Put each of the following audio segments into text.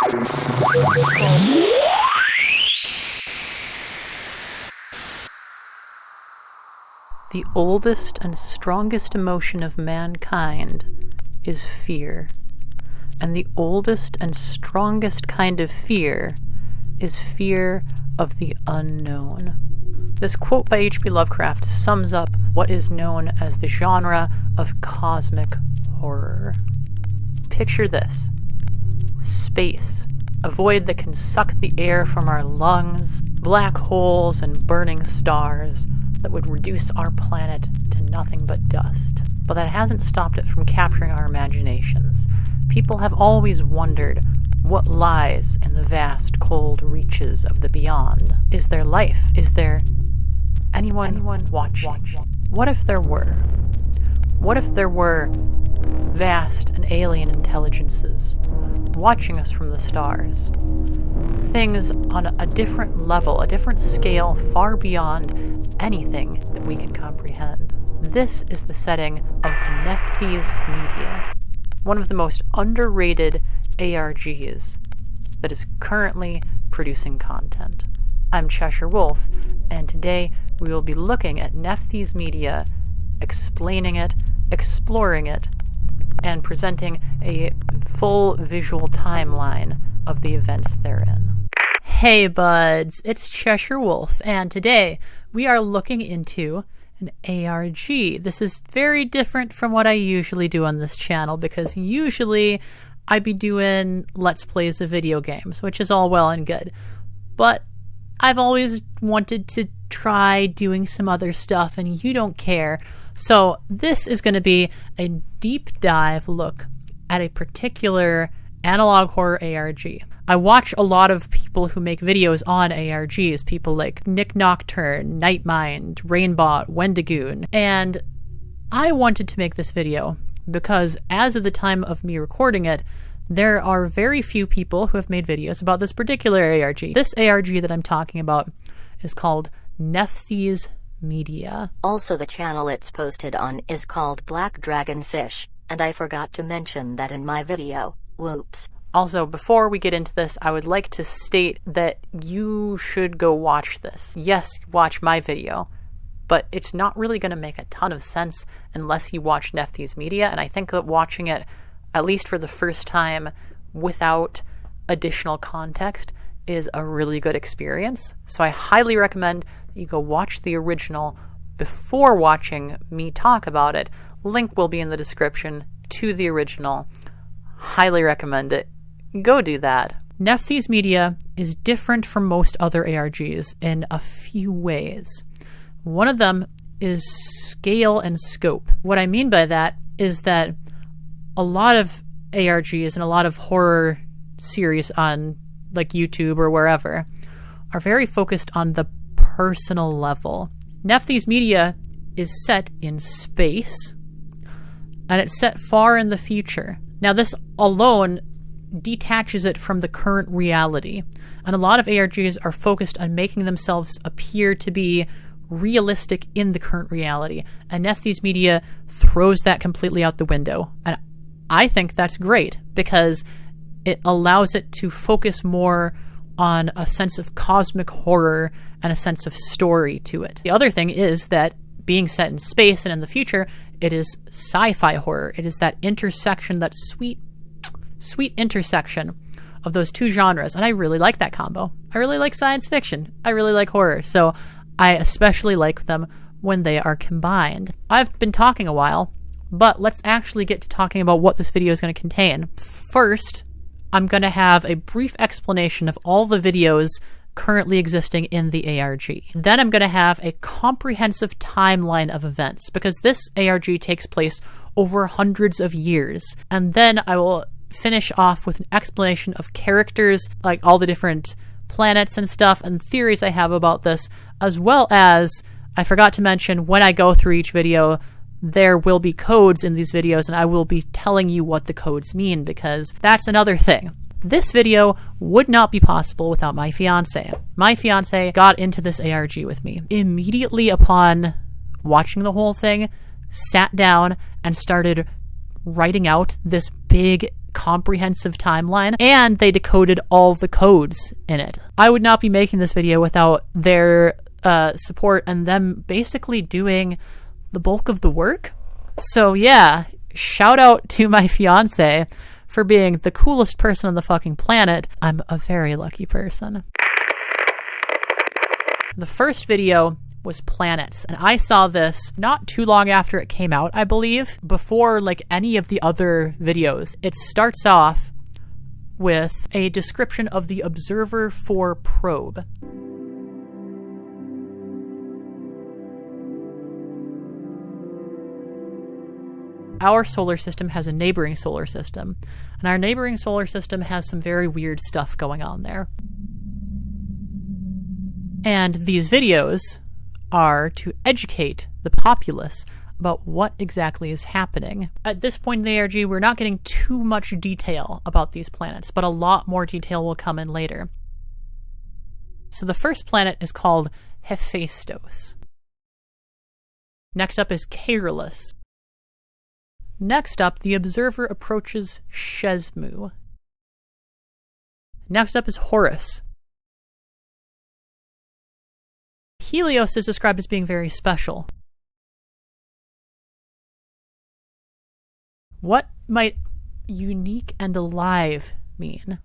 The oldest and strongest emotion of mankind is fear. And the oldest and strongest kind of fear is fear of the unknown. This quote by H.P. Lovecraft sums up what is known as the genre of cosmic horror. Picture this: space, a void that can suck the air from our lungs, black holes and burning stars that would reduce our planet to nothing but dust. But that hasn't stopped it from capturing our imaginations. People have always wondered what lies in the vast, cold reaches of the beyond. Is there life? Is there anyone watching? What if there were? What if there were vast and alien intelligences watching us from the stars? Things on a different level, a different scale, far beyond anything that we can comprehend. This is the setting of Nephthys Media, one of the most underrated ARGs that is currently producing content. I'm Cheshire Wolf, and today we will be looking at Nephthys Media, explaining it, exploring it, and presenting a full visual timeline of the events therein. Hey buds, it's Cheshire Wolf, and today we are looking into an ARG. This is very different from what I usually do on this channel, because usually I'd be doing Let's Plays of video games, which is all well and good. But I've always wanted to try doing some other stuff, and you don't care. So this is going to be a deep dive look at a particular analog horror ARG. I watch a lot of people who make videos on ARGs, people like Nick Nocturne, Nightmind, Rainbot, Wendigoon, and I wanted to make this video because as of the time of me recording it, there are very few people who have made videos about this particular ARG. This ARG that I'm talking about is called Nephthys Media. Also, the channel it's posted on is called Black Drag0nfish, and I forgot to mention that in my video. Whoops. Also, before we get into this, I would like to state that you should go watch this. Yes, watch my video, but it's not really going to make a ton of sense unless you watch Nephthys Media, and I think that watching it, at least for the first time, without additional context, is a really good experience. So I highly recommend that you go watch the original before watching me talk about it. Link will be in the description to the original. Highly recommend it. Go do that. Nephthys Media is different from most other ARGs in a few ways. One of them is scale and scope. What I mean by that is that a lot of ARGs and a lot of horror series on like YouTube or wherever are very focused on the personal level. Nephthys Media is set in space, and it's set far in the future. Now, this alone detaches it from the current reality, and a lot of ARGs are focused on making themselves appear to be realistic in the current reality, and Nephthys Media throws that completely out the window. And I think that's great, because it allows it to focus more on a sense of cosmic horror and a sense of story to it. The other thing is that being set in space and in the future, it is sci-fi horror. It is that intersection, that sweet intersection of those two genres. And I really like that combo. I really like science fiction. I really like horror. So I especially like them when they are combined. I've been talking a while, but let's actually get to talking about what this video is going to contain. First, I'm going to have a brief explanation of all the videos currently existing in the ARG. Then I'm going to have a comprehensive timeline of events, because this ARG takes place over hundreds of years. And then I will finish off with an explanation of characters, like all the different planets and stuff, and theories I have about this, as well as, I forgot to mention, when I go through each video, there will be codes in these videos, and I will be telling you what the codes mean, because that's another thing. This video would not be possible without my fiance. My fiance got into this ARG with me. Immediately upon watching the whole thing, sat down and started writing out this big, comprehensive timeline, and they decoded all the codes in it. I would not be making this video without their support and them basically doing the bulk of the work. So yeah, shout out to my fiance for being the coolest person on the fucking planet. I'm a very lucky person. The first video was planets, and I saw this not too long after it came out, I believe, before like any of the other videos. It starts off with a description of the Observer 4 probe. Our solar system has a neighboring solar system, and our neighboring solar system has some very weird stuff going on there. And these videos are to educate the populace about what exactly is happening. At this point in the ARG, we're not getting too much detail about these planets, but a lot more detail will come in later. So the first planet is called Hephaestus. Next up is Carolus. Next up, the observer approaches Shesmu. Next up is Horus. Helios is described as being very special. What might unique and alive mean?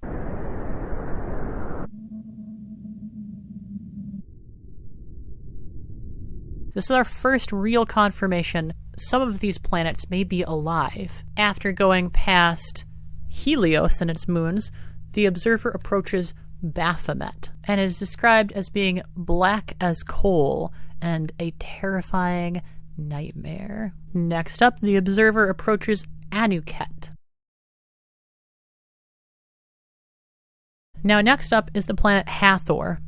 This is our first real confirmation some of these planets may be alive. After going past Helios and its moons, the observer approaches Baphomet, and it is described as being black as coal and a terrifying nightmare. Next up, the observer approaches Anuket. Now next up is the planet Hathor.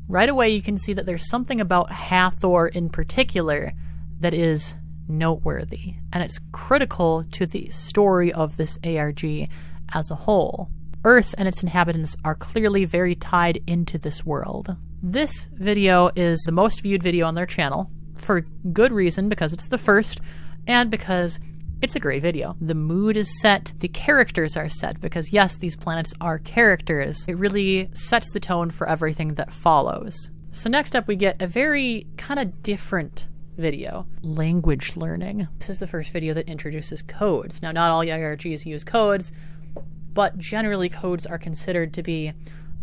Right away you can see that there's something about Hathor in particular that is noteworthy, and it's critical to the story of this ARG as a whole. Earth and its inhabitants are clearly very tied into this world. This video is the most viewed video on their channel, for good reason, because it's the first, and because it's a great video. The mood is set, the characters are set, because yes, these planets are characters. It really sets the tone for everything that follows. So next up we get a very kind of different video. Language learning. This is the first video that introduces codes. Now not all ARGs use codes, but generally codes are considered to be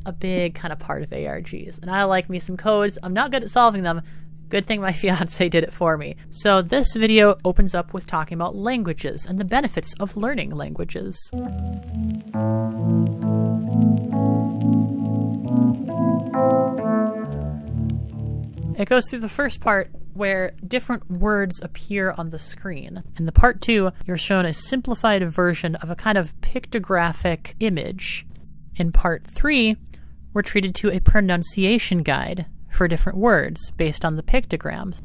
a big kind of part of ARGs. And I like me some codes. I'm not good at solving them. Good thing my fiance did it for me. So this video opens up with talking about languages and the benefits of learning languages. It goes through the first part where different words appear on the screen. In the part 2, you're shown a simplified version of a kind of pictographic image. In part 3, we're treated to a pronunciation guide for different words based on the pictograms.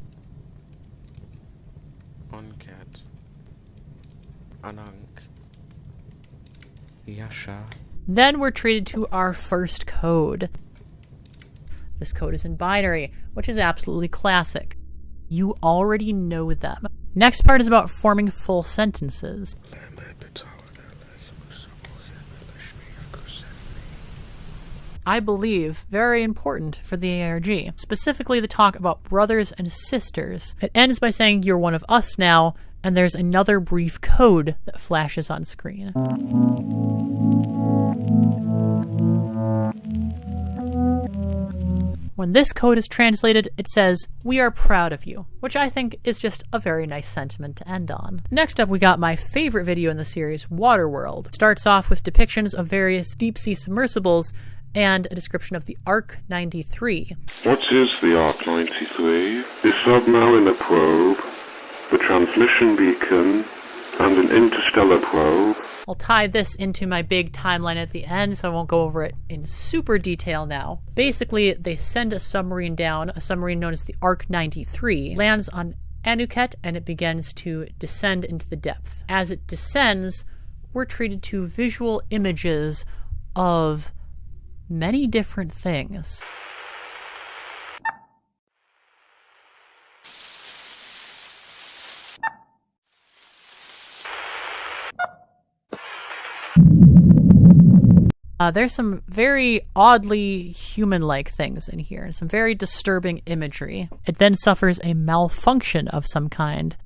Onket, Anank, Yasha. Then we're treated to our first code. This code is in binary, which is absolutely classic. You already know them. Next part is about forming full sentences. I believe very important for the ARG, specifically the talk about brothers and sisters. It ends by saying you're one of us now, and there's another brief code that flashes on screen. When this code is translated, it says, "We are proud of you," which I think is just a very nice sentiment to end on. Next up, we got my favorite video in the series, Waterworld. It starts off with depictions of various deep-sea submersibles and a description of the ARG 93. What is the ARG 93? The submariner probe, the transmission beacon, and an interstellar probe. I'll tie this into my big timeline at the end, so I won't go over it in super detail now. Basically, they send a submarine down, a submarine known as the ARG 93, lands on Anuket, and it begins to descend into the depth. As it descends, we're treated to visual images of many different things. There's some very oddly human-like things in here, some very disturbing imagery. It then suffers a malfunction of some kind.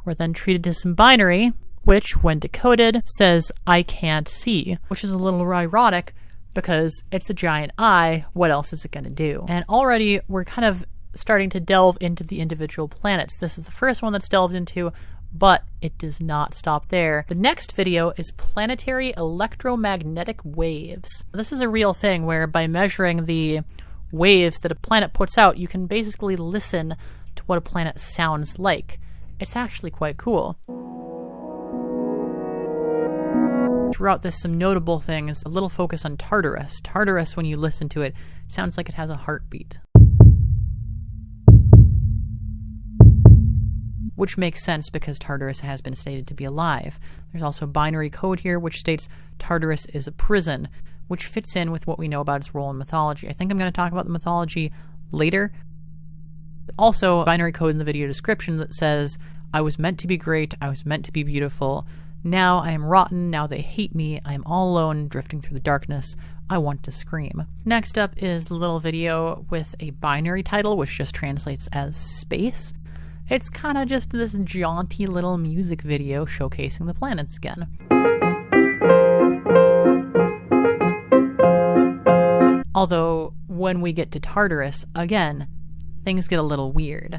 We're then treated to some binary, which, when decoded, says, "I can't see," which is a little ironic because it's a giant eye. What else is it going to do? And already we're kind of starting to delve into the individual planets. This is the first one that's delved into, but it does not stop there. The next video is planetary electromagnetic waves. This is a real thing where by measuring the waves that a planet puts out, you can basically listen to what a planet sounds like. It's actually quite cool. Throughout this, some notable things, a little focus on Tartarus. Tartarus, when you listen to it, sounds like it has a heartbeat. Which makes sense because Tartarus has been stated to be alive. There's also binary code here which states Tartarus is a prison, which fits in with what we know about its role in mythology. I think I'm going to talk about the mythology later. Also, binary code in the video description that says, "I was meant to be great, I was meant to be beautiful. Now I am rotten, now they hate me, I am all alone, drifting through the darkness. I want to scream." Next up is a little video with a binary title, which just translates as space. It's kind of just this jaunty little music video showcasing the planets again. Although, when we get to Tartarus, again, things get a little weird.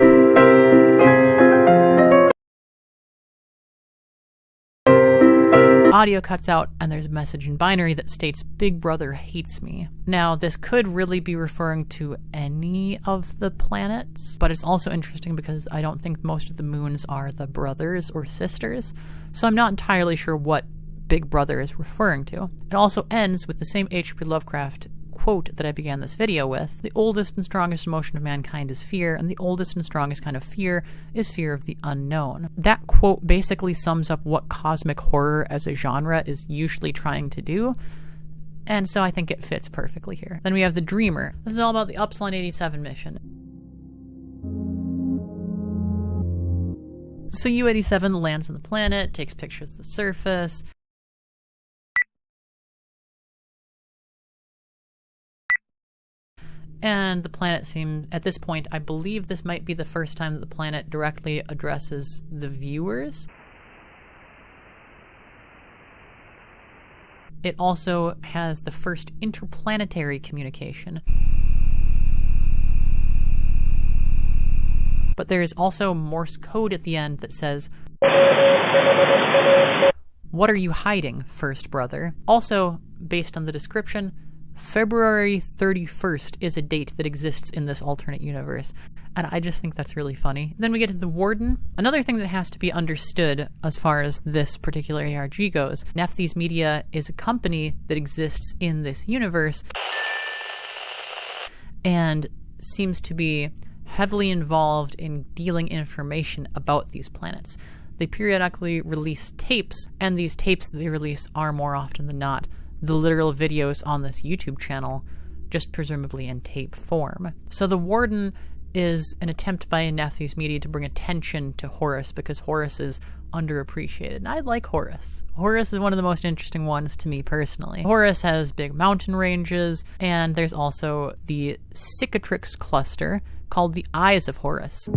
Audio cuts out, and there's a message in binary that states, "Big Brother hates me." Now, this could really be referring to any of the planets, but it's also interesting because I don't think most of the moons are the brothers or sisters, so I'm not entirely sure what Big Brother is referring to. It also ends with the same H.P. Lovecraft quote that I began this video with. "The oldest and strongest emotion of mankind is fear, and the oldest and strongest kind of fear is fear of the unknown." That quote basically sums up what cosmic horror as a genre is usually trying to do, and so I think it fits perfectly here. Then we have the Dreamer. This is all about the Upsilon 87 mission. So U-87 lands on the planet, takes pictures of the surface. And the planet seems, at this point, I believe this might be the first time that the planet directly addresses the viewers. It also has the first interplanetary communication. But there is also Morse code at the end that says, "What are you hiding, first brother?" Also, based on the description, February 31st is a date that exists in this alternate universe, and I just think that's really funny. Then we get to the Warden. Another thing that has to be understood as far as this particular ARG goes, Nephthys Media is a company that exists in this universe and seems to be heavily involved in dealing information about these planets. They periodically release tapes, and these tapes that they release are more often than not the literal videos on this YouTube channel, just presumably in tape form. So the Warden is an attempt by Nephthys Media to bring attention to Horus because Horus is underappreciated. And I like Horus. Horus is one of the most interesting ones to me personally. Horus has big mountain ranges, and there's also the cicatrix cluster called the Eyes of Horus.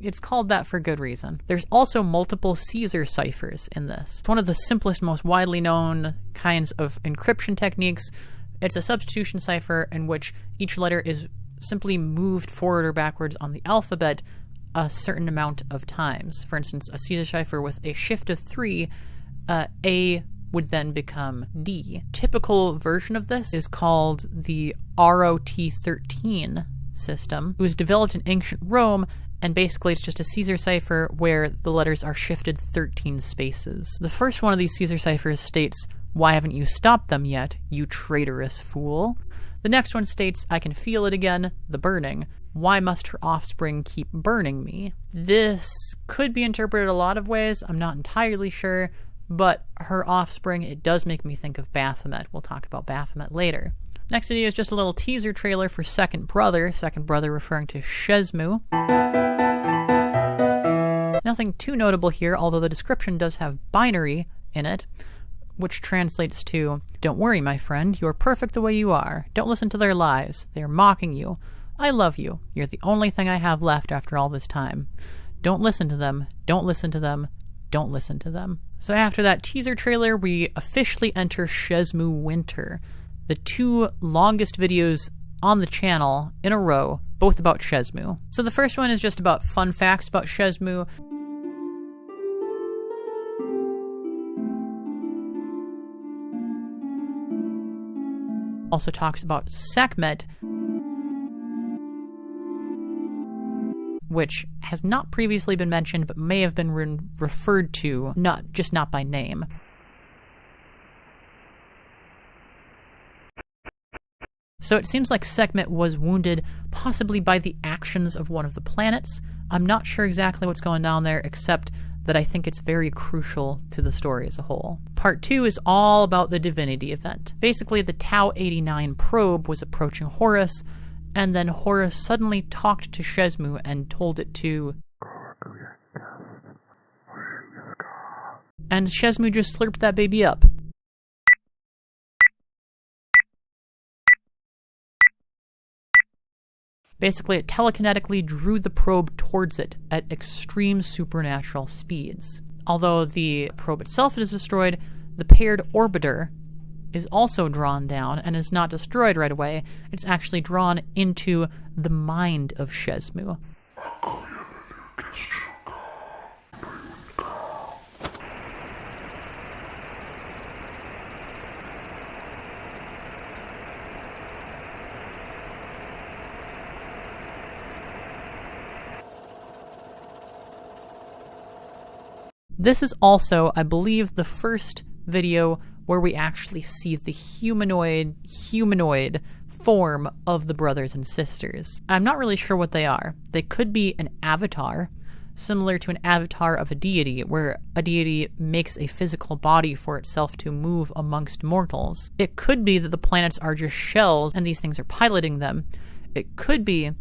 It's called that for good reason. There's also multiple Caesar ciphers in this. It's one of the simplest, most widely known kinds of encryption techniques. It's a substitution cipher in which each letter is simply moved forward or backwards on the alphabet a certain amount of times. For instance, a Caesar cipher with a shift of 3, A would then become D. Typical version of this is called the ROT13 system. It was developed in ancient Rome, and basically it's just a Caesar cipher where the letters are shifted 13 spaces. The first one of these Caesar ciphers states, "Why haven't you stopped them yet, you traitorous fool?" The next one states, "I can feel it again, the burning. Why must her offspring keep burning me?" This could be interpreted a lot of ways, I'm not entirely sure, but her offspring, it does make me think of Baphomet. We'll talk about Baphomet later. Next video is just a little teaser trailer for Second Brother referring to Shezmu. Nothing too notable here, although the description does have binary in it, which translates to, "Don't worry, my friend, you're perfect the way you are. Don't listen to their lies. They are mocking you. I love you. You're the only thing I have left after all this time. Don't listen to them. Don't listen to them. Don't listen to them." So after that teaser trailer, we officially enter Shezmu Winter, the 2 longest videos on the channel in a row, both about Shezmu. So the first one is just about fun facts about Shezmu. Also talks about Sekhmet, which has not previously been mentioned but may have been referred to, not by name. So it seems like Sekhmet was wounded possibly by the actions of one of the planets. I'm not sure exactly what's going on there, except that I think it's very crucial to the story as a whole. Part 2 is all about the Divinity event. Basically, the Tau 89 probe was approaching Horus, and then Horus suddenly talked to Shezmu and told it to... And Shezmu just slurped that baby up. Basically, it telekinetically drew the probe towards it at extreme supernatural speeds. Although the probe itself is destroyed, the paired orbiter is also drawn down and is not destroyed right away. It's actually drawn into the mind of Shezmu. This is also, I believe, the first video where we actually see the humanoid form of the brothers and sisters. I'm not really sure what they are. They could be an avatar, similar to an avatar of a deity, where a deity makes a physical body for itself to move amongst mortals. It could be that the planets are just shells and these things are piloting them. It could be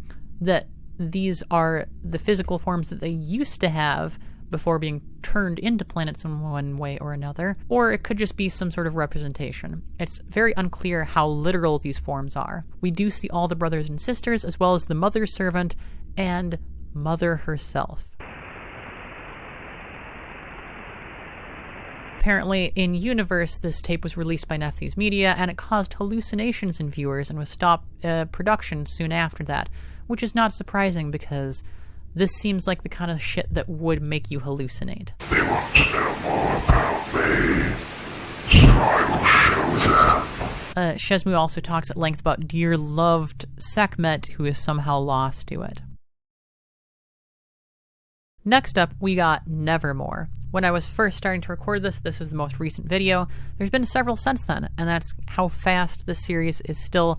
that these are the physical forms that they used to have before being turned into planets in one way or another, or it could just be some sort of representation. It's very unclear how literal these forms are. We do see all the brothers and sisters, as well as the mother servant and Mother herself. Apparently, in universe, this tape was released by Nephthys Media, and it caused hallucinations in viewers and was stopped production soon after that, which is not surprising because this seems like the kind of shit that would make you hallucinate. They want to know more about me, so I will show them. Shezmu also talks at length about dear loved Sekhmet, who is somehow lost to it. Next up, we got Nevermore. When I was first starting to record this was the most recent video. There's been several since then, and that's how fast this series is still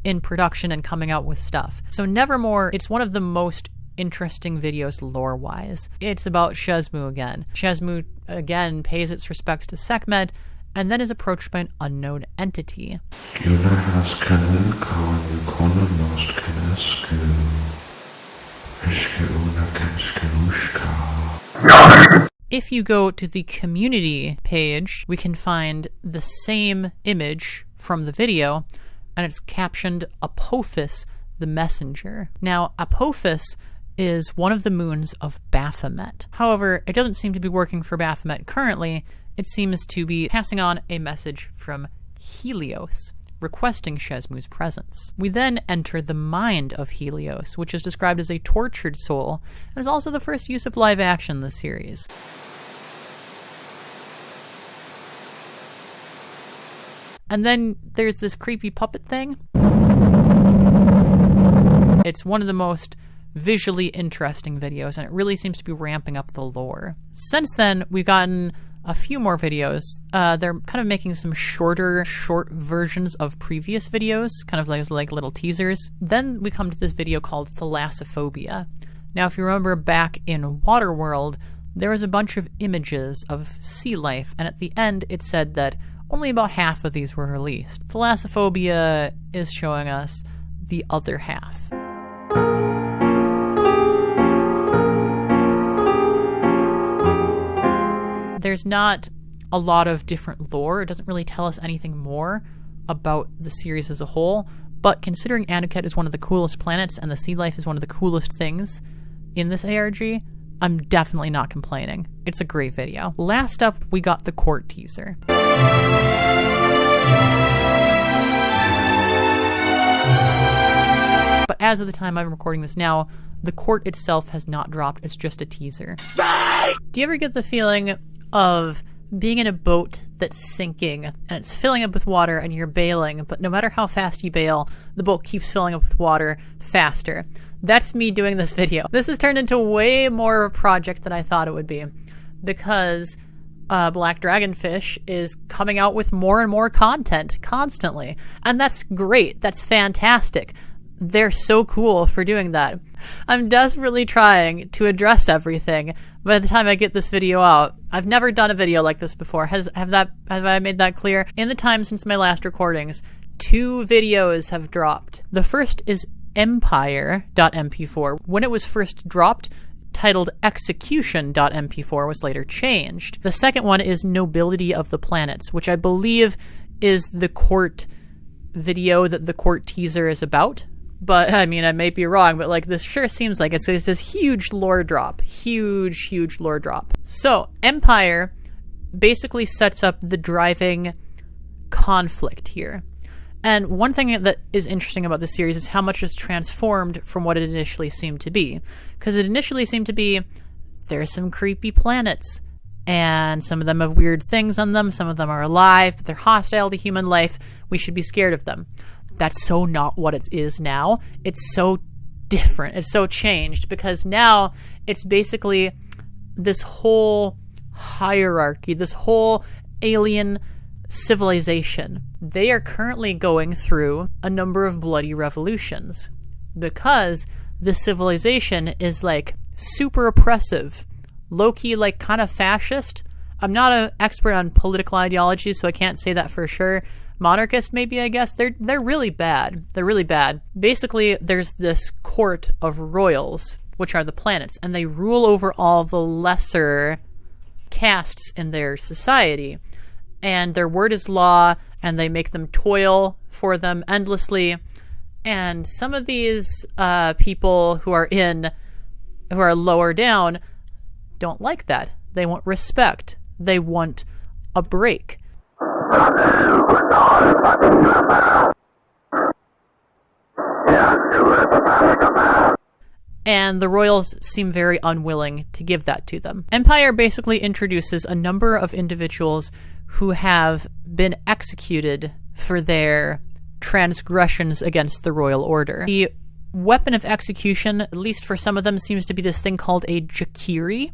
in production and coming out with stuff. So Nevermore, it's one of the most interesting videos lore-wise. It's about Shezmu again. Shezmu again pays its respects to Sekhmet and then is approached by an unknown entity. If you go to the community page, we can find the same image from the video, and it's captioned Apophis the Messenger. Now, Apophis is one of the moons of Baphomet. However, it doesn't seem to be working for Baphomet currently. It seems to be passing on a message from Helios, requesting Shezmu's presence. We then enter the mind of Helios, which is described as a tortured soul, and is also the first use of live action in the series. And then there's this creepy puppet thing. It's one of the most visually interesting videos, and it really seems to be ramping up the lore. Since then, we've gotten a few more videos. They're kind of making some short versions of previous videos, kind of like little teasers. Then we come to this video called Thalassophobia. Now, if you remember back in Waterworld, there was a bunch of images of sea life, and at the end it said that only about half of these were released. Thalassophobia is showing us the other half. There's not a lot of different lore. It doesn't really tell us anything more about the series as a whole, but considering Anuket is one of the coolest planets and the sea life is one of the coolest things in this ARG, I'm definitely not complaining. It's a great video. Last up, we got the court teaser. But as of the time I'm recording this now, the court itself has not dropped. It's just a teaser. Do you ever get the feeling of being in a boat that's sinking and it's filling up with water and you're bailing, but no matter how fast you bail, the boat keeps filling up with water faster? That's me doing this video. This has turned into way more of a project than I thought it would be, because Black Drag0nfish is coming out with more and more content constantly. And that's great. That's fantastic. They're so cool for doing that. I'm desperately trying to address everything by the time I get this video out. I've never done a video like this before. Have I made that clear? In the time since my last recordings, 2 videos have dropped. The first is empire.mp4. When it was first dropped, titled execution.mp4 was later changed. The second one is nobility of the planets, which I believe is the court video that the court teaser is about. But, I mean, I may be wrong, but, like, this sure seems like it's this huge lore drop. Huge lore drop. So, Empire basically sets up the driving conflict here. And one thing that is interesting about this series is how much is transformed from what it initially seemed to be. Because it initially seemed to be, there's some creepy planets, and some of them have weird things on them, some of them are alive, but they're hostile to human life, we should be scared of them. That's so not what it is now. It's so different. It's so changed, because now it's basically this whole hierarchy, this whole alien civilization. They are currently going through a number of bloody revolutions because this civilization is like super oppressive, low-key, like kind of fascist. I'm not an expert on political ideology, so I can't say that for sure. Monarchist, maybe, I guess. They're really bad. They're really bad. Basically, there's this court of royals, which are the planets, and they rule over all the lesser castes in their society. And their word is law, and they make them toil for them endlessly. And some of these people who are lower down don't like that. They want respect. They want a break. And the royals seem very unwilling to give that to them. Empire basically introduces a number of individuals who have been executed for their transgressions against the royal order. The weapon of execution, at least for some of them, seems to be this thing called a jakiri.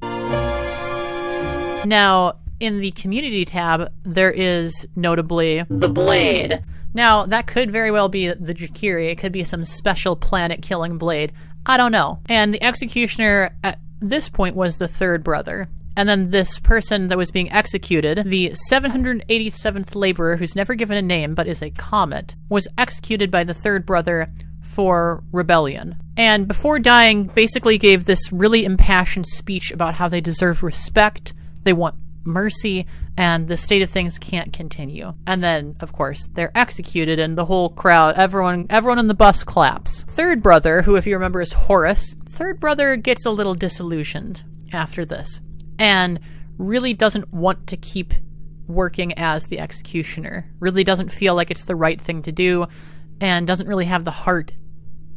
Now, in the community tab, there is notably the blade. Now, that could very well be the jakiri. It could be some special planet-killing blade. I don't know. And the executioner at this point was the third brother. And then this person that was being executed, the 787th laborer, who's never given a name but is a comet, was executed by the third brother for rebellion. And before dying, basically gave this really impassioned speech about how they deserve respect, they want mercy, and the state of things can't continue. And then, of course, they're executed, and the whole crowd, everyone in the bus claps. Third brother, who if you remember is Horus, third brother gets a little disillusioned after this, and really doesn't want to keep working as the executioner. Really doesn't feel like it's the right thing to do, and doesn't really have the heart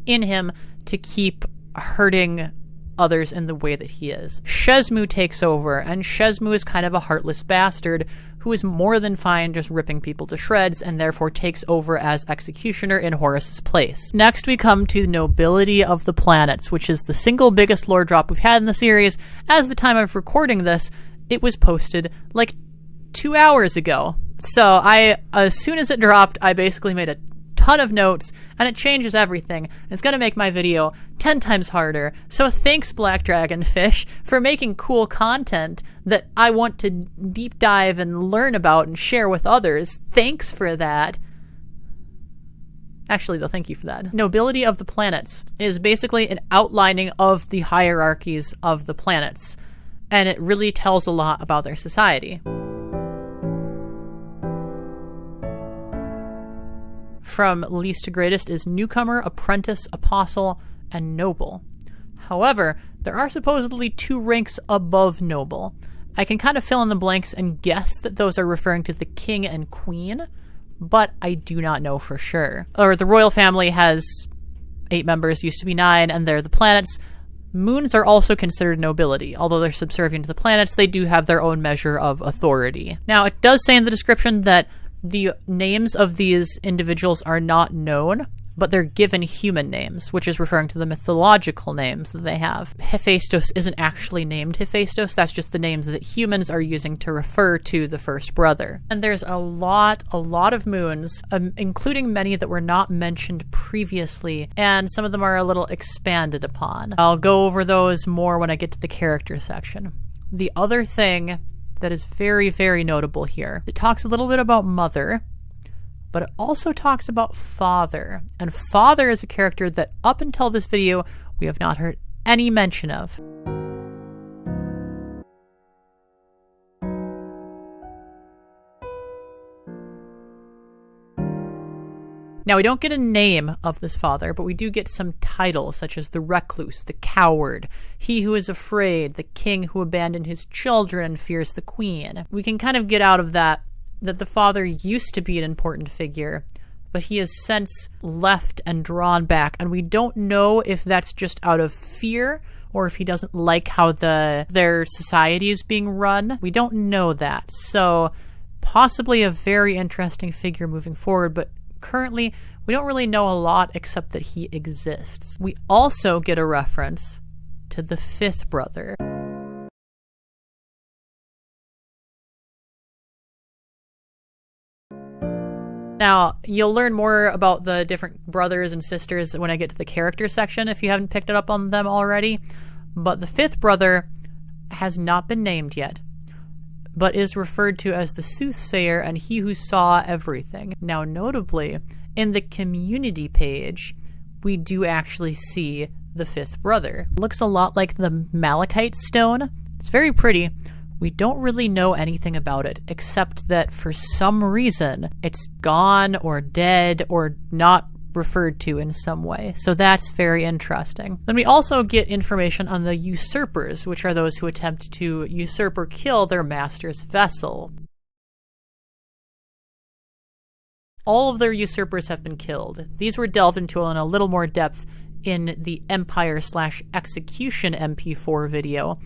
in him to keep hurting others in the way that he is. Shezmu takes over, and Shezmu is kind of a heartless bastard who is more than fine just ripping people to shreds, and therefore takes over as executioner in Horus's place. Next we come to nobility of the planets, which is the single biggest lore drop we've had in the series. As the time of recording this, it was posted like 2 hours ago. So as soon as it dropped, I basically made a ton of notes, and it changes everything. It's going to make my video 10 times harder. So thanks, Black Drag0nfish, for making cool content that I want to deep dive and learn about and share with others. Thanks for that. Actually, though, thank you for that. Nobility of the planets is basically an outlining of the hierarchies of the planets, and it really tells a lot about their society. From least to greatest is newcomer, apprentice, apostle, and noble. However, there are supposedly 2 ranks above noble. I can kind of fill in the blanks and guess that those are referring to the king and queen, but I do not know for sure. Or the royal family has 8 members, used to be 9, and they're the planets. Moons are also considered nobility. Although they're subservient to the planets, they do have their own measure of authority. Now, it does say in the description that the names of these individuals are not known, but they're given human names, which is referring to the mythological names that they have. Hephaestus isn't actually named Hephaestus, that's just the names that humans are using to refer to the first brother. And there's a lot of moons, including many that were not mentioned previously, and some of them are a little expanded upon. I'll go over those more when I get to the character section. The other thing that is very, very notable here, it talks a little bit about mother, but it also talks about father. And father is a character that up until this video, we have not heard any mention of. Now, we don't get a name of this father, but we do get some titles, such as the recluse, the coward, he who is afraid, the king who abandoned his children and fears the queen. We can kind of get out of that the father used to be an important figure, but he has since left and drawn back, and we don't know if that's just out of fear or if he doesn't like how their society is being run. We don't know that. So possibly a very interesting figure moving forward, but currently we don't really know a lot except that he exists. We also get a reference to the 5th brother. Now, you'll learn more about the different brothers and sisters when I get to the character section if you haven't picked it up on them already. But the 5th brother has not been named yet, but is referred to as the soothsayer and he who saw everything. Now, notably, in the community page, we do actually see the 5th brother. It looks a lot like the malachite stone. It's very pretty. We don't really know anything about it, except that for some reason, it's gone or dead or not referred to in some way. So that's very interesting. Then we also get information on the usurpers, which are those who attempt to usurp or kill their master's vessel. All of their usurpers have been killed. These were delved into in a little more depth in the Empire/Execution MP4 video,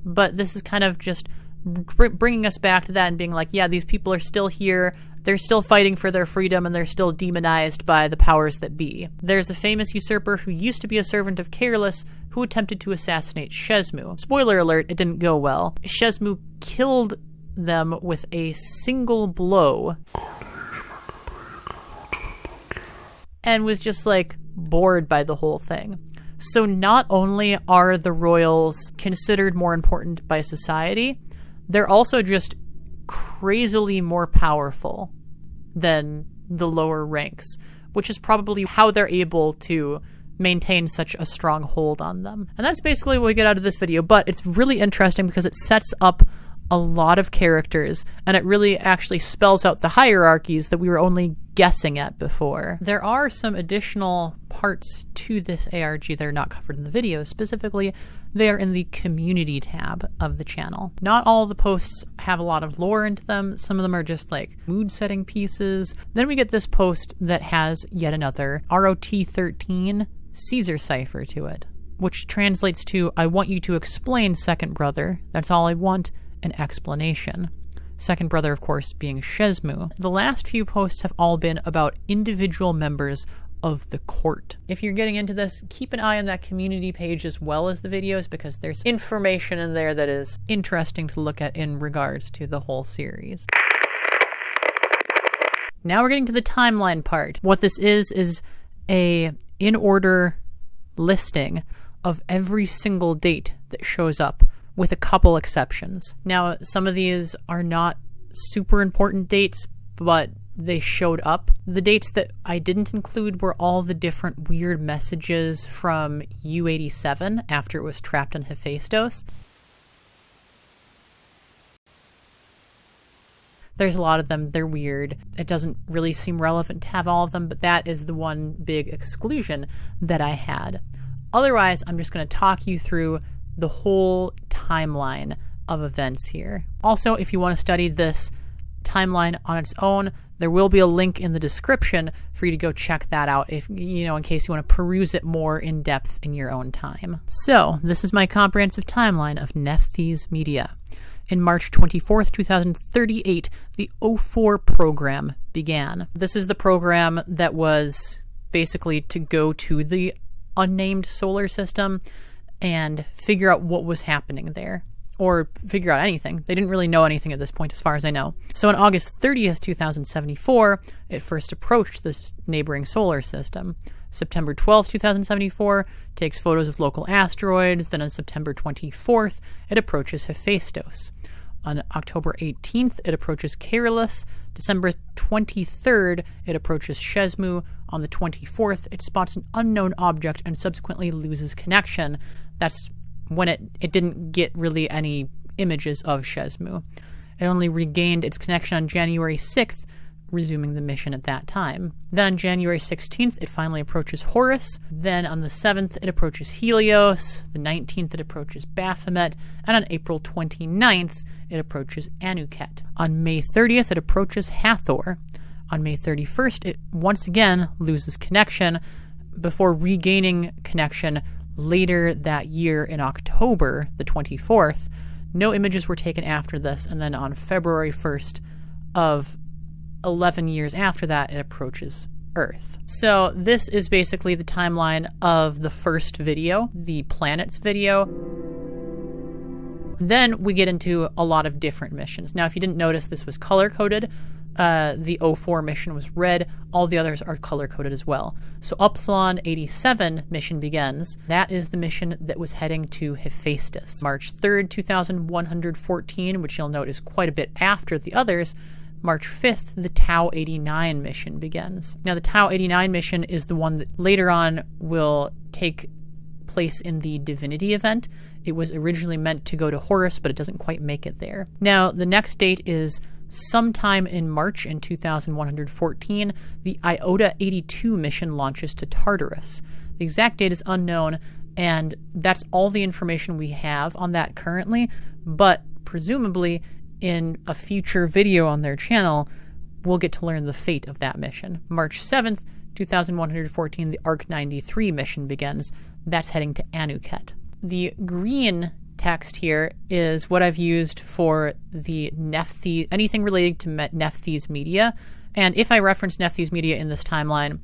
but this is kind of just bringing us back to that and being like, yeah, these people are still here, they're still fighting for their freedom, and they're still demonized by the powers that be. There's a famous usurper who used to be a servant of Careless who attempted to assassinate Shezmu. Spoiler alert, it didn't go well. Shezmu killed them with a single blow and was just like bored by the whole thing. So not only are the royals considered more important by society, they're also just crazily more powerful than the lower ranks, which is probably how they're able to maintain such a strong hold on them. And that's basically what we get out of this video, but it's really interesting because it sets up a lot of characters, and it really actually spells out the hierarchies that we were only guessing at before. There are some additional parts to this ARG that are not covered in the video. Specifically, they are in the community tab of the channel. Not all of the posts have a lot of lore into them. Some of them are just like mood setting pieces. Then we get this post that has yet another ROT13 Caesar cipher to it, which translates to, I want you to explain, second brother. That's all I want. An explanation. Second brother, of course, being Shezmu. The last few posts have all been about individual members of the court. If you're getting into this, keep an eye on that community page as well as the videos, because there's information in there that is interesting to look at in regards to the whole series. Now we're getting to the timeline part. What this is a in-order listing of every single date that shows up, with a couple exceptions. Now, some of these are not super important dates, but they showed up. The dates that I didn't include were all the different weird messages from U-87 after it was trapped on Hephaestus. There's a lot of them. They're weird. It doesn't really seem relevant to have all of them, but that is the one big exclusion that I had. Otherwise, I'm just going to talk you through the whole timeline of events here. Also, if you want to study this timeline on its own, there will be a link in the description for you to go check that out if, in case you want to peruse it more in depth in your own time. So, this is my comprehensive timeline of Nephthys Media. In March 24th, 2038, the 04 program began. This is the program that was basically to go to the unnamed solar system and figure out what was happening there, or figure out anything. They didn't really know anything at this point, as far as I know. So on August 30th, 2074, it first approached the neighboring solar system. September 12th, 2074, takes photos of local asteroids. Then on September 24th, it approaches Hephaestus. On October 18th, it approaches Carolus. December 23rd, it approaches Shesmu. On the 24th, it spots an unknown object and subsequently loses connection. That's when it didn't get really any images of Shesmu. It only regained its connection on January 6th, resuming the mission at that time. Then on January 16th, it finally approaches Horus. Then on the 7th, it approaches Helios. The 19th, it approaches Baphomet. And on April 29th, it approaches Anuket. On May 30th, it approaches Hathor. On May 31st, it once again loses connection before regaining connection later that year in October, the 24th. No images were taken after this, and then on February 1st of 11 years after that, it approaches Earth. So this is basically the timeline of the first video, the planets video. Then we get into a lot of different missions. Now, if you didn't notice, this was color-coded. The 04 mission was red. All the others are color-coded as well. So Upsilon 87 mission begins. That is the mission that was heading to Hephaestus. March 3rd, 2114, which you'll note is quite a bit after the others. March 5th, the Tau 89 mission begins. Now, the Tau 89 mission is the one that later on will take place in the Divinity event. It was originally meant to go to Horus, but it doesn't quite make it there. Now, the next date is sometime in March in 2114, the Iota 82 mission launches to Tartarus. The exact date is unknown, and that's all the information we have on that currently, but presumably in a future video on their channel, we'll get to learn the fate of that mission. March 7th, 2114, the ARG 93 mission begins. That's heading to Anuket. The green text here is what I've used for the Nephthys, anything related to Nephthys Media. And if I reference Nephthys Media in this timeline,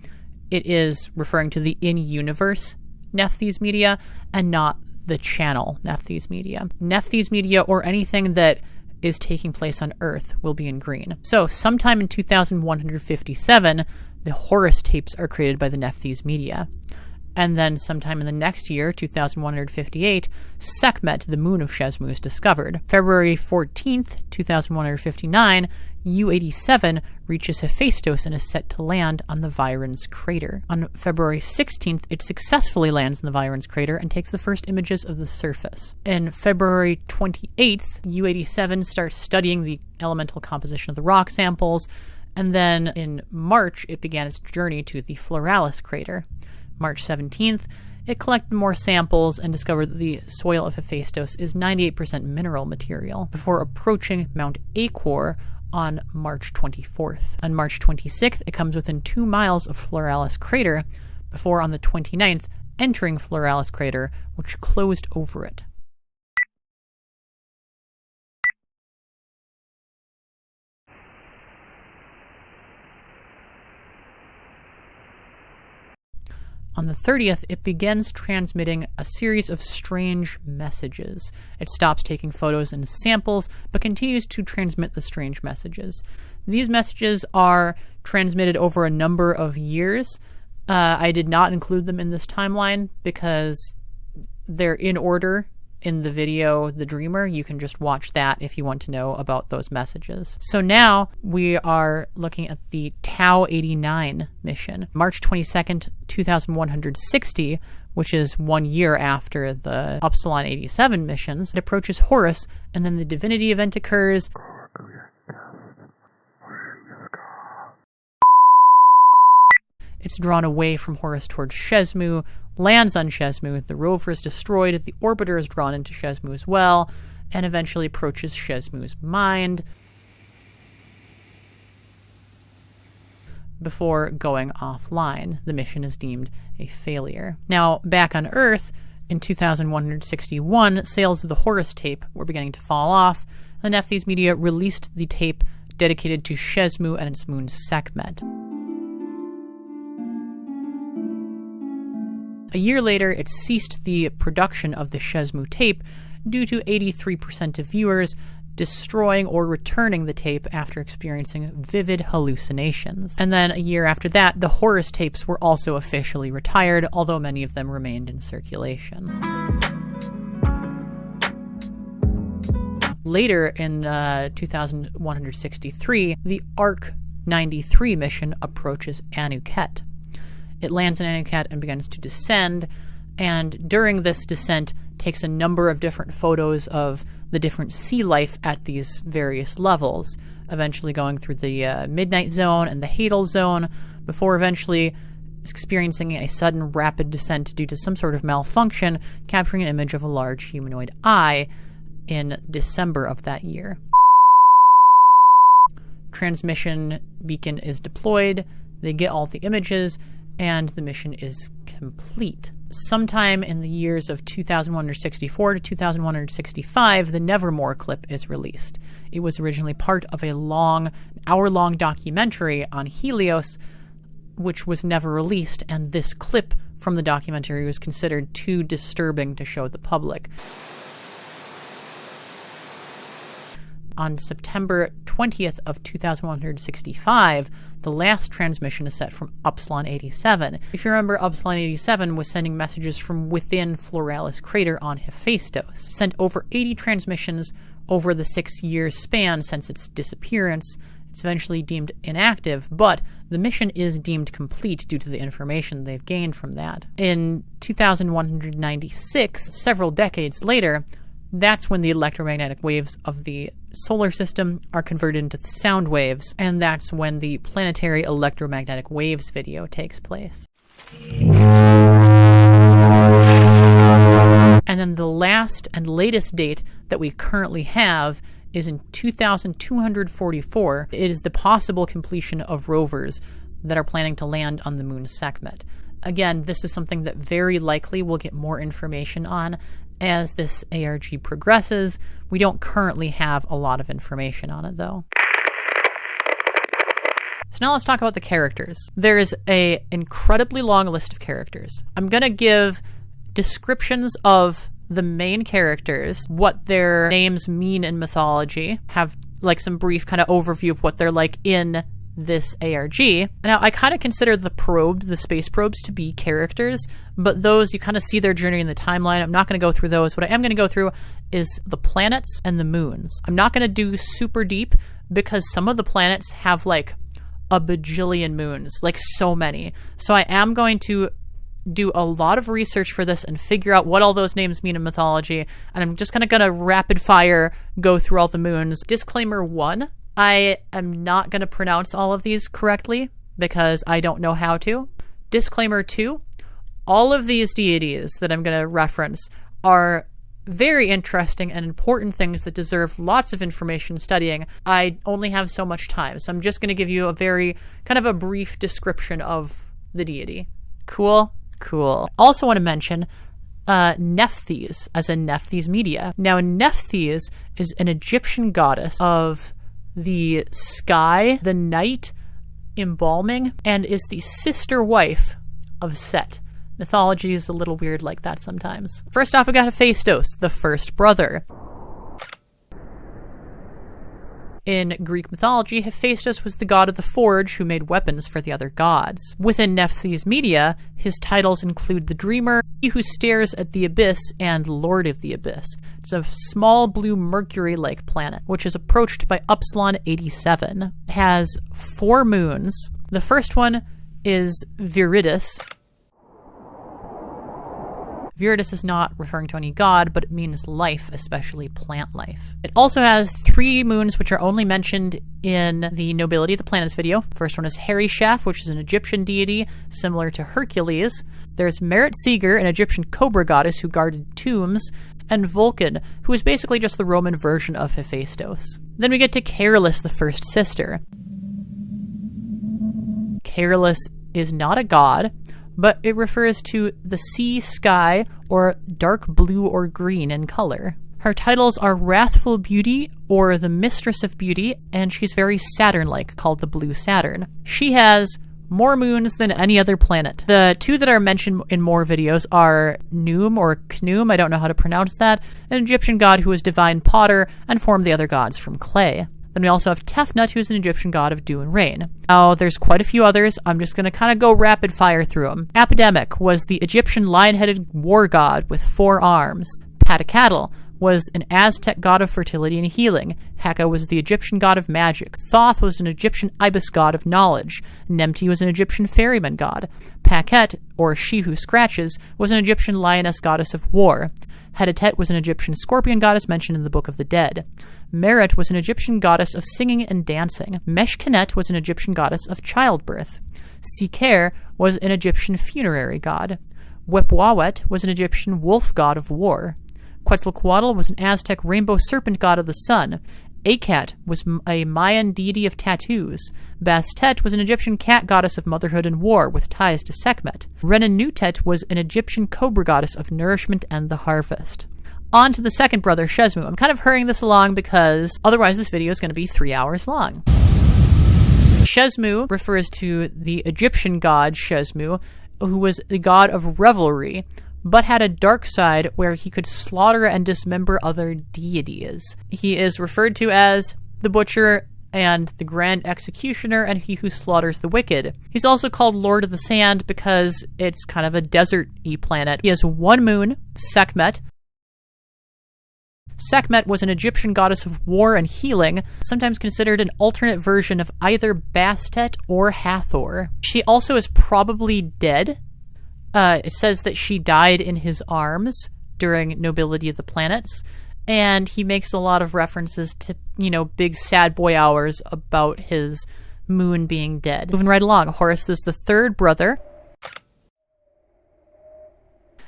it is referring to the in-universe Nephthys Media and not the channel Nephthys Media. Nephthys Media, or anything that is taking place on Earth, will be in green. So sometime in 2157, the Horus tapes are created by the Nephthys Media. And then sometime in the next year, 2158, Sekhmet, the moon of Shesmu, is discovered. February 14th, 2159, U-87 reaches Hephaestus and is set to land on the Virens crater. On February 16th, it successfully lands in the Virens crater and takes the first images of the surface. In February 28th, U-87 starts studying the elemental composition of the rock samples, and then in March, it began its journey to the Floralis crater. March 17th, it collected more samples and discovered that the soil of Hephaestus is 98% mineral material before approaching Mount Acor on March 24th. On March 26th, it comes within 2 miles of Floralis crater before on the 29th entering Floralis crater, which closed over it. On the 30th, it begins transmitting a series of strange messages. It stops taking photos and samples, but continues to transmit the strange messages. These messages are transmitted over a number of years. I did not include them in this timeline because they're in order in the video, The Dreamer. You can just watch that if you want to know about those messages. So now we are looking at the Tau 89 mission. March 22nd, 2160, which is 1 year after the Upsilon 87 missions. It approaches Horus, and then the divinity event occurs. It's drawn away from Horus towards Shezmu, lands on Shezmu, the rover is destroyed, the orbiter is drawn into Shezmu as well, and eventually approaches Shezmu's mind before going offline. The mission is deemed a failure. Now, back on Earth, in 2161, sales of the Horus tape were beginning to fall off. The Nephthys Media released the tape dedicated to Shezmu and its moon Sekhmet. A year later, it ceased the production of the Shezmu tape due to 83% of viewers destroying or returning the tape after experiencing vivid hallucinations. And then a year after that, the Horus tapes were also officially retired, although many of them remained in circulation. Later in 2163, the ARG 93 mission approaches Anuket. It lands in Anuket and begins to descend, and during this descent takes a number of different photos of the different sea life at these various levels, eventually going through the Midnight Zone and the Hadal Zone, before eventually experiencing a sudden rapid descent due to some sort of malfunction, capturing an image of a large humanoid eye in December of that year. Transmission beacon is deployed, they get all the images, and the mission is complete. Sometime in the years of 2164 to 2165, the Nevermore clip is released. It was originally part of a hour-long documentary on Helios, which was never released, and this clip from the documentary was considered too disturbing to show the public. On September 20th of 2165, the last transmission is set from Upsilon 87. If you remember, Upsilon 87 was sending messages from within Floralis crater on Hephaestus. It sent over 80 transmissions over the 6-year span since its disappearance. It's eventually deemed inactive, but the mission is deemed complete due to the information they've gained from that. In 2196, several decades later, that's when the electromagnetic waves of the solar system are converted into sound waves, and that's when the planetary electromagnetic waves video takes place. And then the last and latest date that we currently have is in 2244. It is the possible completion of rovers that are planning to land on the moon Sekhmet. Again, this is something that very likely we'll get more information on as this ARG progresses. We don't currently have a lot of information on it, though. So now let's talk about the characters. There is an incredibly long list of characters. I'm going to give descriptions of the main characters, what their names mean in mythology, have like some brief kind of overview of what they're like in this ARG. Now, I kind of consider the space probes, to be characters, but those, you kind of see their journey in the timeline. I'm not going to go through those. What I am going to go through is the planets and the moons. I'm not going to do super deep because some of the planets have like a bajillion moons, like so many. So I am going to do a lot of research for this and figure out what all those names mean in mythology, and I'm just kind of going to rapid fire go through all the moons. Disclaimer 1, I am not going to pronounce all of these correctly because I don't know how to. Disclaimer 2, all of these deities that I'm going to reference are very interesting and important things that deserve lots of information studying. I only have so much time, so I'm just going to give you a very kind of a brief description of the deity. Cool? Cool. Also want to mention Nephthys, as in Nephthys Media. Now, Nephthys is an Egyptian goddess of the sky, the night, embalming, and is the sister wife of Set. Mythology is a little weird like that sometimes. First off, we got Hephaestus, the first brother. In Greek mythology, Hephaestus was the god of the forge who made weapons for the other gods. Within Nephthys Media, his titles include the Dreamer, He Who Stares at the Abyss, and Lord of the Abyss. It's a small blue Mercury-like planet, which is approached by Upsilon 87. It has 4 moons. The first one is Viridis. Viridis is not referring to any god, but it means life, especially plant life. It also has 3 moons, which are only mentioned in the Nobility of the Planets video. First one is Harishaf, which is an Egyptian deity similar to Hercules. There's Merit Seeger, an Egyptian cobra goddess who guarded tombs, and Vulcan, who is basically just the Roman version of Hephaestus. Then we get to Carolus, the first sister. Carolus is not a god, but it refers to the sea, sky, or dark blue or green in color. Her titles are Wrathful Beauty or the Mistress of Beauty, and she's very Saturn-like, called the Blue Saturn. She has more moons than any other planet. The 2 that are mentioned in more videos are Khnum or Khnum, I don't know how to pronounce that, an Egyptian god who was divine potter and formed the other gods from clay. Then we also have Tefnut, who's an Egyptian god of dew and rain. Now, there's quite a few others. I'm just going to kind of go rapid fire through them. Epidemic was the Egyptian lion-headed war god with 4 arms. Patacatl was an Aztec god of fertility and healing. Heka was the Egyptian god of magic. Thoth was an Egyptian ibis god of knowledge. Nemti was an Egyptian ferryman god. Paket, or She Who Scratches, was an Egyptian lioness goddess of war. Hedetet was an Egyptian scorpion goddess mentioned in the Book of the Dead. Merit was an Egyptian goddess of singing and dancing. Meshkenet was an Egyptian goddess of childbirth. Siker was an Egyptian funerary god. Wepwawet was an Egyptian wolf god of war. Quetzalcoatl was an Aztec rainbow serpent god of the sun. Akat was a Mayan deity of tattoos. Bastet was an Egyptian cat goddess of motherhood and war with ties to Sekhmet. Renenutet was an Egyptian cobra goddess of nourishment and the harvest. On to the second brother, Shezmu. I'm kind of hurrying this along because otherwise this video is going to be 3 hours long. Shezmu refers to the Egyptian god Shezmu, who was the god of revelry, but had a dark side where he could slaughter and dismember other deities. He is referred to as the Butcher and the Grand Executioner and he who slaughters the wicked. He's also called Lord of the Sand because it's kind of a desert-y planet. He has 1 moon, Sekhmet. Sekhmet was an Egyptian goddess of war and healing, sometimes considered an alternate version of either Bastet or Hathor. She also is probably dead. It says that she died in his arms during Nobility of the Planets, and he makes a lot of references to, big sad boy hours about his moon being dead. Moving right along, Horus is the 3rd brother.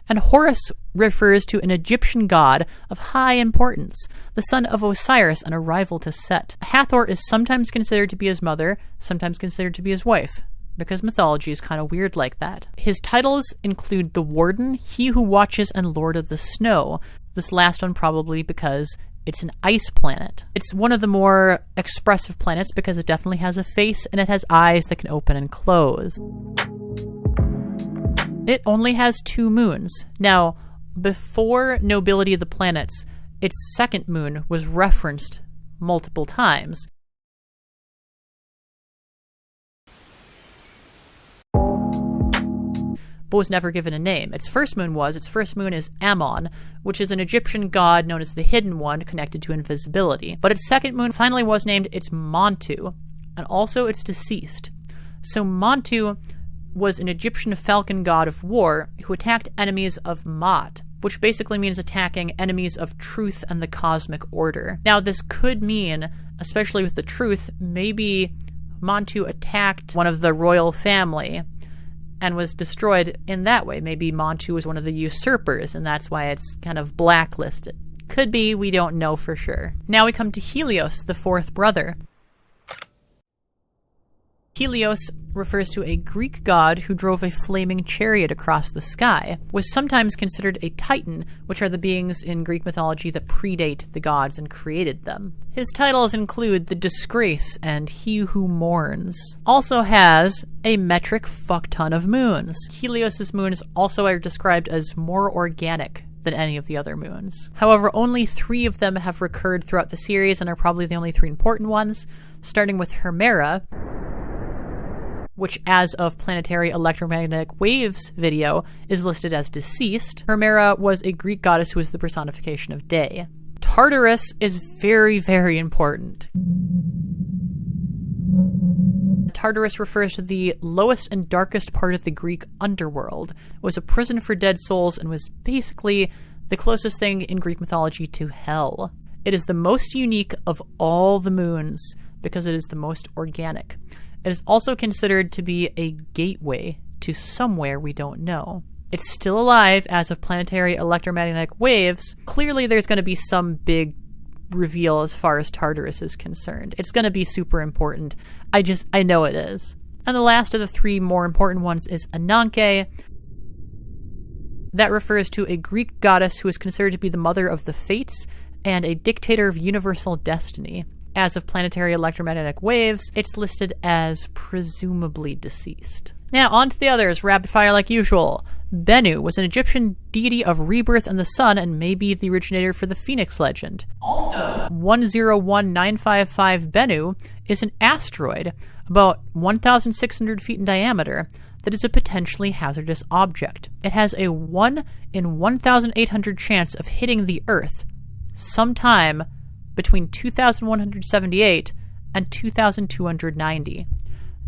And Horus refers to an Egyptian god of high importance, the son of Osiris and a rival to Set. Hathor is sometimes considered to be his mother, sometimes considered to be his wife, because mythology is kind of weird like that. His titles include the Warden, He Who Watches, and Lord of the Snow. This last one probably because it's an ice planet. It's one of the more expressive planets because it definitely has a face and it has eyes that can open and close. It only has 2 moons. Now, before Nobility of the Planets, its 2nd moon was referenced multiple times. But was never given a name. Its first moon is Ammon, which is an Egyptian god known as the Hidden One, connected to invisibility. But its 2nd moon finally was named its Montu, and also it's deceased. So Montu was an Egyptian falcon god of war who attacked enemies of Maat, which basically means attacking enemies of truth and the cosmic order. Now, this could mean, especially with the truth, maybe Montu attacked one of the royal family and was destroyed in that way. Maybe Montu was one of the usurpers, and that's why it's kind of blacklisted. Could be, we don't know for sure. Now we come to Helios, the 4th brother. Helios refers to a Greek god who drove a flaming chariot across the sky, was sometimes considered a titan, which are the beings in Greek mythology that predate the gods and created them. His titles include the Disgrace and He Who Mourns. Also has a metric fuck ton of moons. Helios's moons also are described as more organic than any of the other moons. However, only 3 of them have recurred throughout the series and are probably the only 3 important ones, starting with Hemera, which as of Planetary Electromagnetic Waves video is listed as deceased. Hemera was a Greek goddess who was the personification of day. Tartarus is very, very important. Tartarus refers to the lowest and darkest part of the Greek underworld. It was a prison for dead souls and was basically the closest thing in Greek mythology to hell. It is the most unique of all the moons because it is the most organic. It is also considered to be a gateway to somewhere we don't know. It's still alive as of Planetary Electromagnetic Waves. Clearly there's going to be some big reveal as far as Tartarus is concerned. It's going to be super important. I know it is. And the last of the 3 more important ones is Ananke. That refers to a Greek goddess who is considered to be the mother of the fates and a dictator of universal destiny. As of Planetary Electromagnetic Waves, it's listed as presumably deceased. Now, on to the others, rapid fire like usual. Bennu was an Egyptian deity of rebirth and the sun and may be the originator for the Phoenix legend. Also, 101955 Bennu is an asteroid about 1,600 feet in diameter that is a potentially hazardous object. It has a 1 in 1,800 chance of hitting the Earth sometime between 2178 and 2290.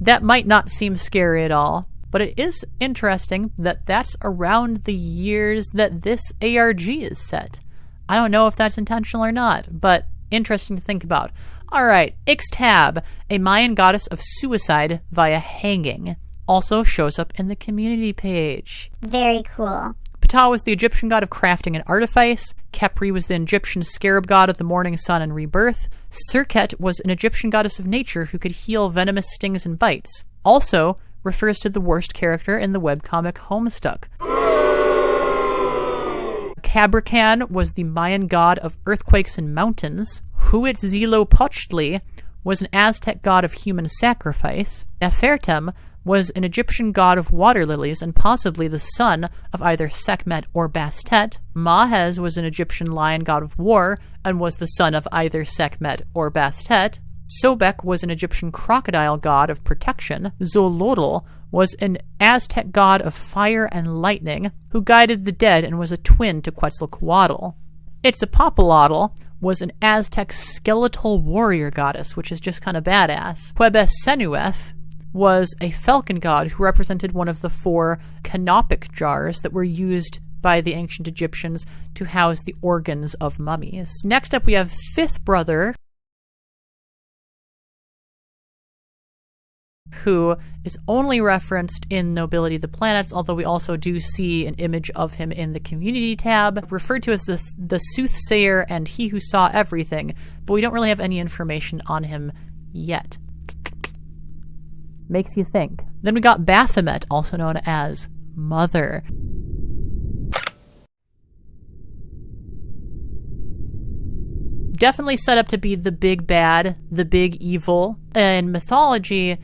That might not seem scary at all, but it is interesting that that's around the years that this ARG is set. I don't know if that's intentional or not, but interesting to think about. Alright, Ixtab, a Mayan goddess of suicide via hanging, also shows up in the community page. Very cool. Ptah was the Egyptian god of crafting and artifice. Khepri was the Egyptian scarab god of the morning sun and rebirth. Serket was an Egyptian goddess of nature who could heal venomous stings and bites. Also refers to the worst character in the webcomic Homestuck. Cabracan was the Mayan god of earthquakes and mountains. Huitzlopochtli was an Aztec god of human sacrifice. Nefertem was an Egyptian god of water lilies and possibly the son of either Sekhmet or Bastet. Mahez was an Egyptian lion god of war and was the son of either Sekhmet or Bastet. Sobek was an Egyptian crocodile god of protection. Xolotl was an Aztec god of fire and lightning who guided the dead and was a twin to Quetzalcoatl. Itzapopolotl was an Aztec skeletal warrior goddess, which is just kind of badass. Quebesenuef was a falcon god who represented one of the 4 canopic jars that were used by the ancient Egyptians to house the organs of mummies. Next up we have Fifth Brother, who is only referenced in Nobility of the Planets, although we also do see an image of him in the Community tab, referred to as the Soothsayer and He Who Saw Everything, but we don't really have any information on him yet. Makes you think. Then we got Baphomet, also known as Mother. Definitely set up to be the big bad, the big evil. In mythology,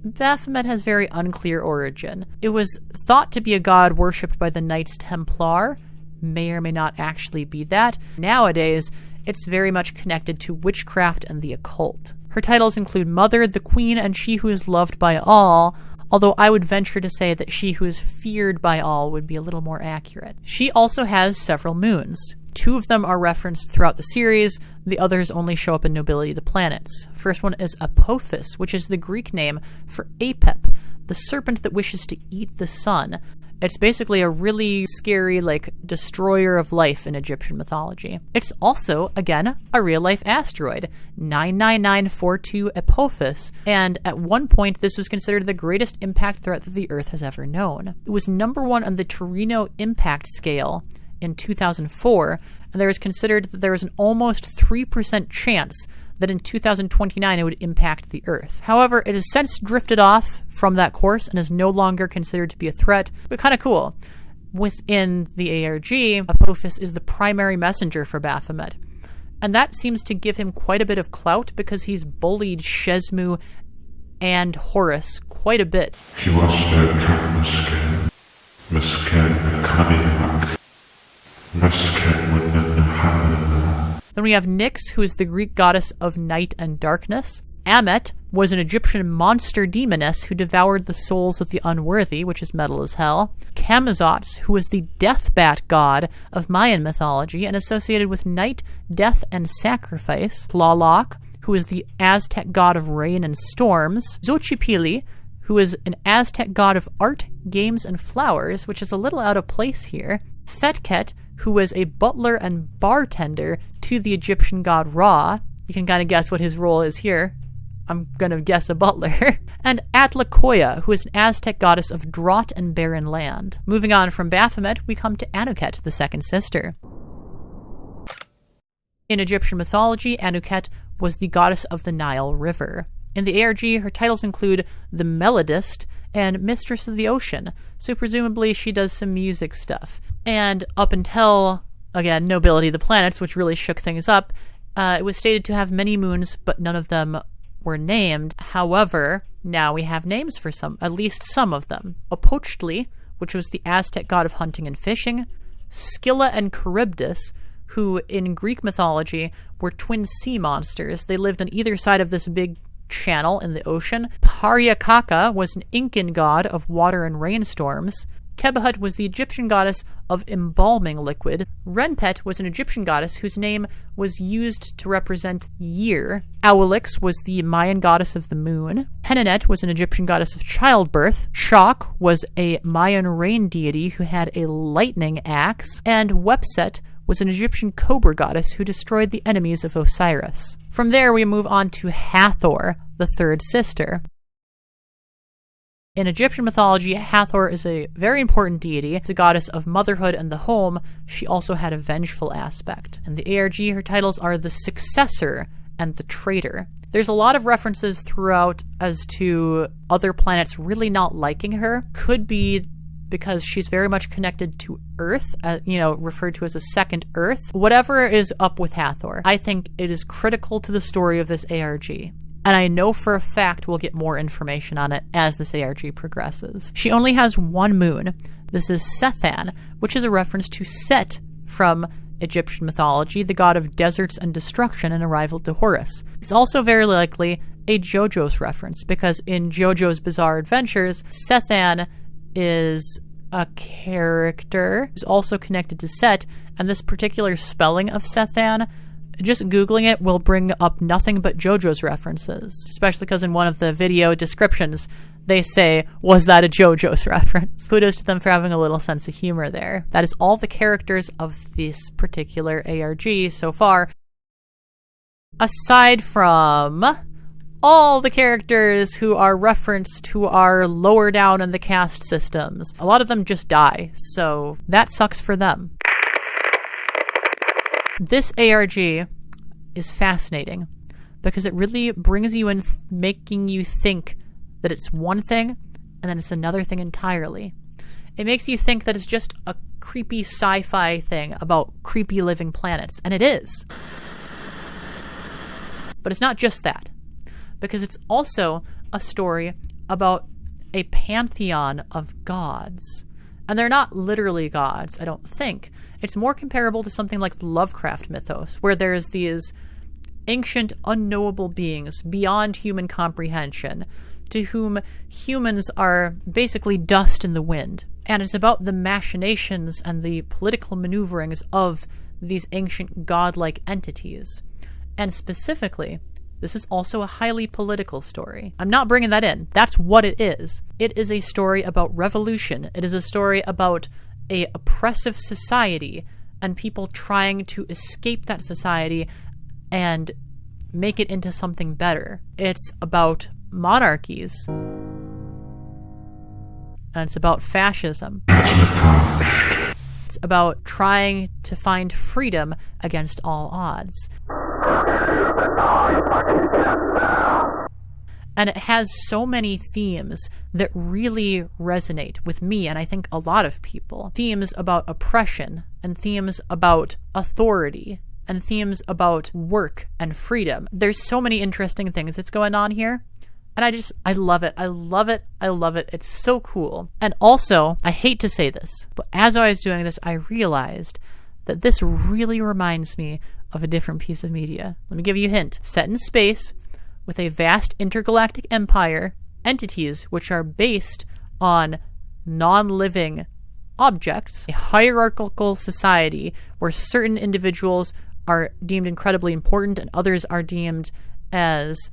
Baphomet has very unclear origin. It was thought to be a god worshipped by the Knights Templar, may or may not actually be that. Nowadays, it's very much connected to witchcraft and the occult. Her titles include Mother, the Queen, and She Who is Loved by All, although I would venture to say that She Who is Feared by All would be a little more accurate. She also has several moons. 2 of them are referenced throughout the series, the others only show up in Nobility of the Planets. First one is Apophis, which is the Greek name for Apep, the serpent that wishes to eat the sun. It's basically a really scary, destroyer of life in Egyptian mythology. It's also, again, a real-life asteroid, 99942 Apophis, and at one point this was considered the greatest impact threat that the Earth has ever known. It was number 1 on the Torino impact scale in 2004, and there was considered that there was an almost 3% chance that in 2029 it would impact the Earth. However, it has since drifted off from that course and is no longer considered to be a threat, but kind of cool. Within the ARG, Apophis is the primary messenger for Baphomet, and that seems to give him quite a bit of clout because he's bullied Shesmu and Horus quite a bit. He was their meskin, meskin cunning. Then we have Nyx, who is the Greek goddess of night and darkness. Amet was an Egyptian monster demoness who devoured the souls of the unworthy, which is metal as hell. Camazotz, who was the death bat god of Mayan mythology and associated with night, death, and sacrifice. Tlaloc, who is the Aztec god of rain and storms. Xochipilli, who is an Aztec god of art, games, and flowers, which is a little out of place here. Fetket, who was a butler and bartender to the Egyptian god Ra. You can kind of guess what his role is here. I'm going to guess a butler. And Atlacoya, who is an Aztec goddess of drought and barren land. Moving on from Baphomet, we come to Anuket, the second sister. In Egyptian mythology, Anuket was the goddess of the Nile River. In the ARG, her titles include the Melodist and Mistress of the Ocean, so presumably she does some music stuff. And up until, again, Nobility of the Planets, which really shook things up, it was stated to have many moons, but none of them were named. However, now we have names for some, at least some of them. Opochtli, which was the Aztec god of hunting and fishing. Scylla and Charybdis, who in Greek mythology were twin sea monsters. They lived on either side of this big channel in the ocean. Paryakaka was an Incan god of water and rainstorms. Kebahut was the Egyptian goddess of embalming liquid. Renpet was an Egyptian goddess whose name was used to represent year. Auwilix was the Mayan goddess of the moon. Henenet was an Egyptian goddess of childbirth. Shak was a Mayan rain deity who had a lightning axe. And Wepset was an Egyptian cobra goddess who destroyed the enemies of Osiris. From there, we move on to Hathor, the third sister. In Egyptian mythology, Hathor is a very important deity. It's a goddess of motherhood and the home. She also had a vengeful aspect. In the ARG, her titles are the Successor and the Traitor. There's a lot of references throughout as to other planets really not liking her. Could be because she's very much connected to Earth, referred to as a second Earth. Whatever is up with Hathor, I think it is critical to the story of this ARG. And I know for a fact we'll get more information on it as this ARG progresses. She only has one moon. This is Sethan, which is a reference to Set from Egyptian mythology, the god of deserts and destruction and a rival to Horus. It's also very likely a JoJo's reference, because in JoJo's Bizarre Adventures, Sethan is a character who's also connected to Set, and this particular spelling of Sethan, just Googling it will bring up nothing but JoJo's references, especially because in one of the video descriptions, they say, was that a JoJo's reference? Kudos to them for having a little sense of humor there. That is all the characters of this particular ARG so far, aside from all the characters who are referenced who are lower down in the caste systems. A lot of them just die, so that sucks for them. This ARG is fascinating because it really brings you in, making you think that it's one thing and then it's another thing entirely. It makes you think that it's just a creepy sci-fi thing about creepy living planets, and it is. But it's not just that, because it's also a story about a pantheon of gods. And they're not literally gods, I don't think. It's more comparable to something like the Lovecraft mythos, where there's these ancient, unknowable beings beyond human comprehension, to whom humans are basically dust in the wind. And it's about the machinations and the political maneuverings of these ancient godlike entities. And specifically, this is also a highly political story. I'm not bringing that in. That's what it is. It is a story about revolution. It is a story about an oppressive society and people trying to escape that society and make it into something better. It's about monarchies. And it's about fascism. It's about trying to find freedom against all odds. And it has so many themes that really resonate with me, and I think a lot of people. Themes about oppression, and themes about authority, and themes about work and freedom. There's so many interesting things that's going on here. And I love it. I love it. I love it. It's so cool. And also, I hate to say this, but as I was doing this, I realized that this really reminds me of a different piece of media. Let me give you a hint. Set in space, with a vast intergalactic empire, entities which are based on non-living objects, a hierarchical society where certain individuals are deemed incredibly important and others are deemed as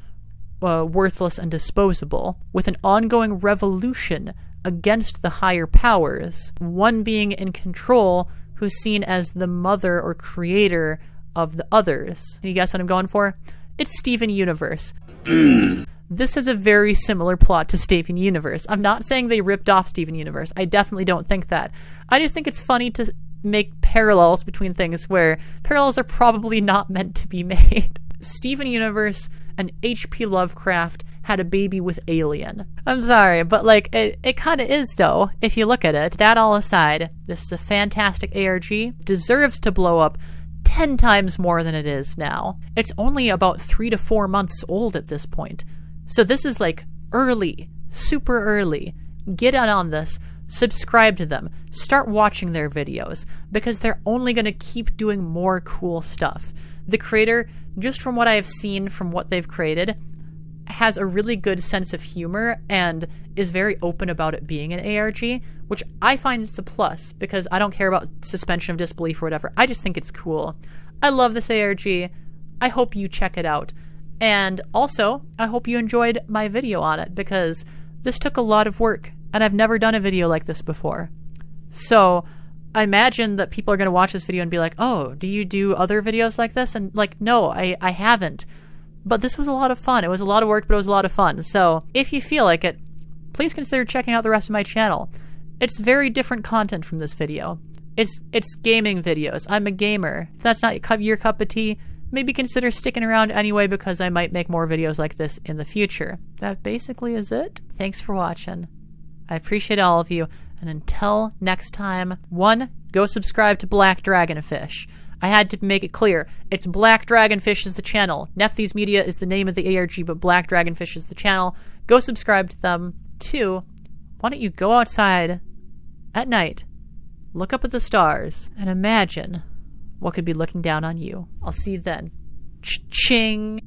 worthless and disposable, with an ongoing revolution against the higher powers, one being in control who's seen as the mother or creator of the others. Can you guess what I'm going for? It's Steven Universe. This is a very similar plot to Steven Universe. I'm not saying they ripped off Steven Universe. I definitely don't think that. I just think it's funny to make parallels between things where parallels are probably not meant to be made. Steven Universe and H.P. Lovecraft had a baby with Alien. I'm sorry, but like it kind of is though, if you look at it. That all aside, this is a fantastic ARG. Deserves to blow up 10 times more than it is now. It's only about 3 to 4 months old at this point. So this is like early, super early. Get on this, subscribe to them, start watching their videos, because they're only going to keep doing more cool stuff. The creator, just from what I have seen from what they've created, has a really good sense of humor and is very open about it being an ARG, which I find it's a plus because I don't care about suspension of disbelief or whatever. I just think it's cool. I love this ARG. I hope you check it out. And also, I hope you enjoyed my video on it because this took a lot of work and I've never done a video like this before. So I imagine that people are going to watch this video and be like, oh, do you do other videos like this? And like, no, I haven't. But this was a lot of fun. It was a lot of work, but it was a lot of fun. So if you feel like it, please consider checking out the rest of my channel. It's very different content from this video. It's gaming videos. I'm a gamer. If that's not your cup of tea, maybe consider sticking around anyway because I might make more videos like this in the future. That basically is it. Thanks for watching. I appreciate all of you. And until next time, 1, go subscribe to Black Drag0nfish. I had to make it clear. It's Black Drag0nfish is the channel. Nephthys Media is the name of the ARG, but Black Drag0nfish is the channel. Go subscribe to them. 2, why don't you go outside at night, look up at the stars, and imagine what could be looking down on you. I'll see you then. Ch-ching!